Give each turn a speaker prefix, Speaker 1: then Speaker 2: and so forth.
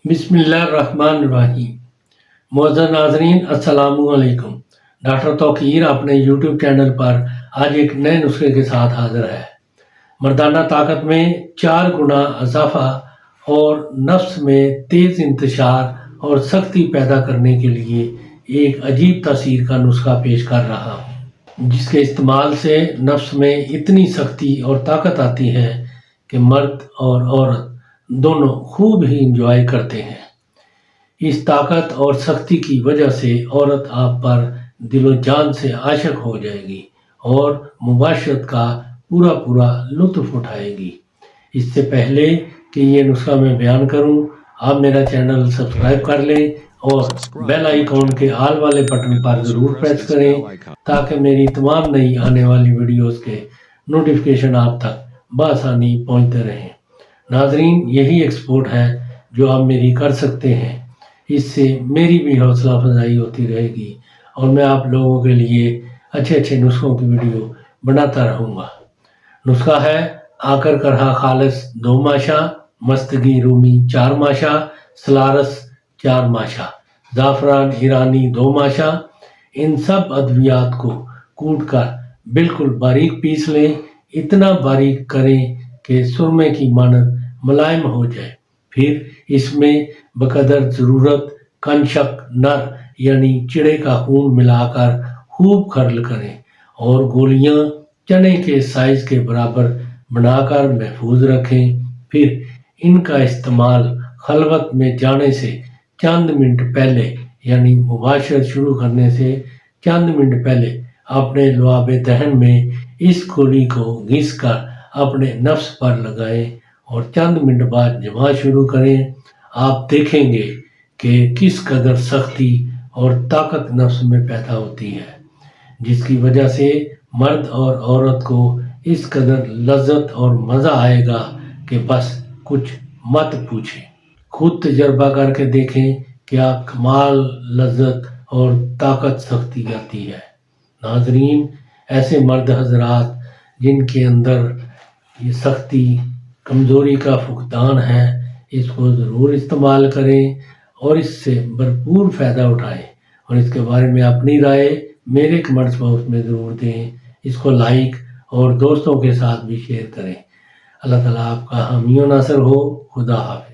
Speaker 1: बिस्मिल्लाहिर्रहमानिर्रहीम। मुअज़्ज़ज़ नाज़रीन, अस्सलाम वालेकुम। डॉक्टर तौकीर अपने यूट्यूब चैनल पर आज एक नए नुस्खे के साथ हाजिर है। मर्दाना ताकत में 4 गुना इजाफा और नफ्स में तेज़ इंतशार और सख्ती पैदा करने के लिए एक अजीब तासीर का नुस्खा पेश कर रहा हूँ, जिसके इस्तेमाल से नफ्स में इतनी सख्ती और ताकत आती है कि मर्द और औरत दोनों खूब ही इंजॉय करते हैं। इस ताकत और सख्ती की वजह से औरत आप पर दिलो जान से आशिक हो जाएगी और मुबाशरत का पूरा पूरा लुत्फ उठाएगी। इससे पहले कि ये नुस्खा मैं बयान करूं, आप मेरा चैनल सब्सक्राइब कर लें और बेल आइकॉन के आल वाले बटन पर ज़रूर प्रेस करें ताकि मेरी तमाम नई आने वाली वीडियोस के नोटिफिकेशन आप तक बआसानी पहुंचते रहें। नाजरीन, यही एक्सपोर्ट है जो आप मेरी कर सकते हैं। इससे मेरी भी हौसला अफजाई होती रहेगी और मैं आप लोगों के लिए अच्छे अच्छे नुस्खों की वीडियो बनाता रहूँगा। नुस्खा है आकर करहा खालिस 2 माशा, मस्तगी रूमी 4 माशा, सलारस 4 माशा, ज़ाफ़रान ईरानी 2 माशा। इन सब अद्वियात को कूट कर बिल्कुल बारीक पीस लें। इतना बारीक करें कि सुरमे की मानद मुलायम हो जाए। फिर इसमें बकदर ज़रूरत कंशक नर यानी चिड़े का खून मिलाकर खूब खर्ल करें और गोलियां चने के साइज़ के बराबर बनाकर महफूज रखें। फिर इनका इस्तेमाल खलवत में जाने से चंद मिनट पहले यानी मुबाशरत शुरू करने से चंद मिनट पहले अपने लुआब दहन में इस गोली को घिस कर अपने नफ्स पर लगाएं और चंद मिनट बाद जमा शुरू करें। आप देखेंगे कि किस कदर सख्ती और ताकत नफ्स में पैदा होती है, जिसकी वजह से मर्द और औरत को इस कदर लज्जत और मज़ा आएगा कि बस कुछ मत पूछें। खुद तजर्बा करके देखें क्या कमाल लज्जत और ताकत सख्ती आती है। नाजरीन, ऐसे मर्द हजरात जिनके अंदर ये सख्ती कमज़ोरी का फुकदान है, इसको ज़रूर इस्तेमाल करें और इससे भरपूर फ़ायदा उठाएं और इसके बारे में अपनी राय मेरे कमेंट्स बॉक्स में ज़रूर दें। इसको लाइक और दोस्तों के साथ भी शेयर करें। अल्लाह ताला आपका हामी व नासर हो। खुदा हाफ़िज़।